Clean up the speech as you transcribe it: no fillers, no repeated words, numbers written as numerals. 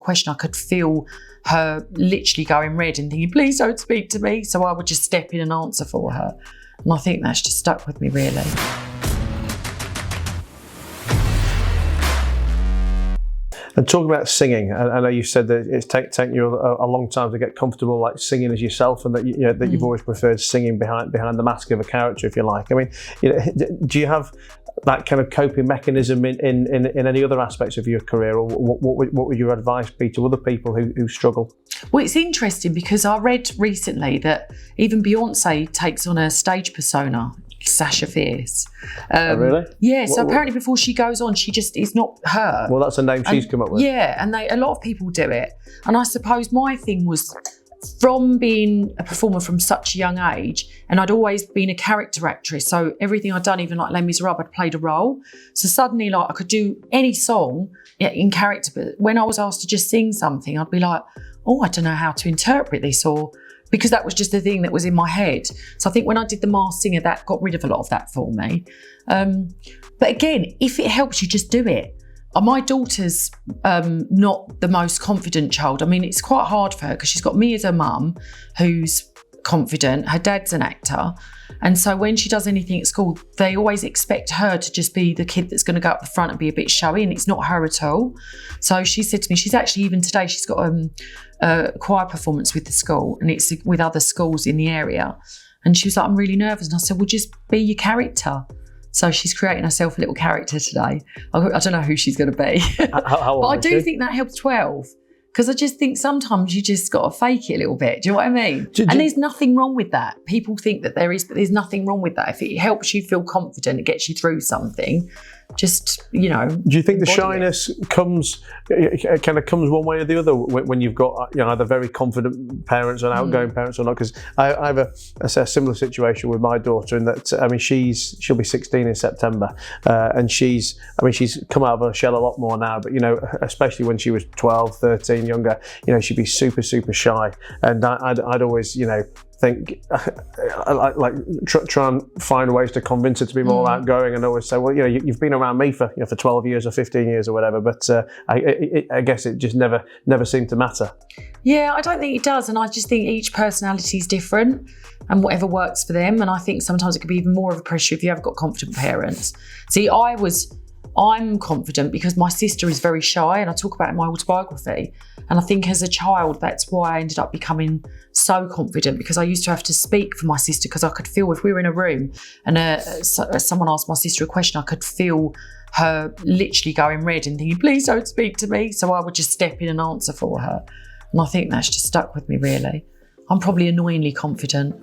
question, I could feel her literally going red and thinking, please don't speak to me. So I would just step in and answer for her. And I think that's just stuck with me, really. And talking about singing, I know you said that it's taken you a long time to get comfortable, like singing as yourself, and that that you've always preferred singing behind the mask of a character, if you like. I mean, do you have that kind of coping mechanism in any other aspects of your career, or what would your advice be to other people who struggle? Well, it's interesting because I read recently that even Beyonce takes on a stage persona, Sasha Fierce. Oh, really? Yeah, so apparently before she goes on, she just is not her. Well, that's a name she's come up with. Yeah, and a lot of people do it. And I suppose my thing was, from being a performer from such a young age, and I'd always been a character actress, so everything I'd done, even like Les Miserables, I'd played a role. So suddenly, like, I could do any song in character, but when I was asked to just sing something, I'd be like, oh, I don't know how to interpret this, or because that was just the thing that was in my head. So I think when I did The Masked Singer, that got rid of a lot of that for me. But again, if it helps you, just do it. My daughter's not the most confident child. I mean, it's quite hard for her because she's got me as her mum, who's confident. Her dad's an actor. And so when she does anything at school, they always expect her to just be the kid that's going to go up the front and be a bit showy, and it's not her at all. So she said to me, she's actually, even today, she's got a choir performance with the school, and it's with other schools in the area. And she was like, I'm really nervous. And I said, well, just be your character. So she's creating herself a little character today. I don't know who she's going to be. How old but I is do she? think that helps 12. Because I just think sometimes you just got to fake it a little bit. Do you know what I mean? And there's nothing wrong with that. People think that there is, but there's nothing wrong with that. If it helps you feel confident, it gets you through something, just, Do you think the shyness comes one way or the other when you've got either very confident parents and outgoing parents or not? Because I have a similar situation with my daughter, in that she'll be 16 in September, and she's come out of her shell a lot more now. But especially when she was 12, 13, younger, she'd be super, super shy, and I'd always think try and find ways to convince her to be more outgoing, and always say, well, you've been around me for 12 years or 15 years or whatever, but I guess it just never seemed to matter. Yeah, I don't think it does, and I just think each personality is different and whatever works for them. And I think sometimes it could be even more of a pressure if you have got confident parents. See, I'm confident because my sister is very shy, and I talk about it in my autobiography. And I think as a child, that's why I ended up becoming so confident, because I used to have to speak for my sister, because I could feel, if we were in a room and someone asked my sister a question, I could feel her literally going red and thinking, please don't speak to me. So I would just step in and answer for her. And I think that's just stuck with me, really. I'm probably annoyingly confident.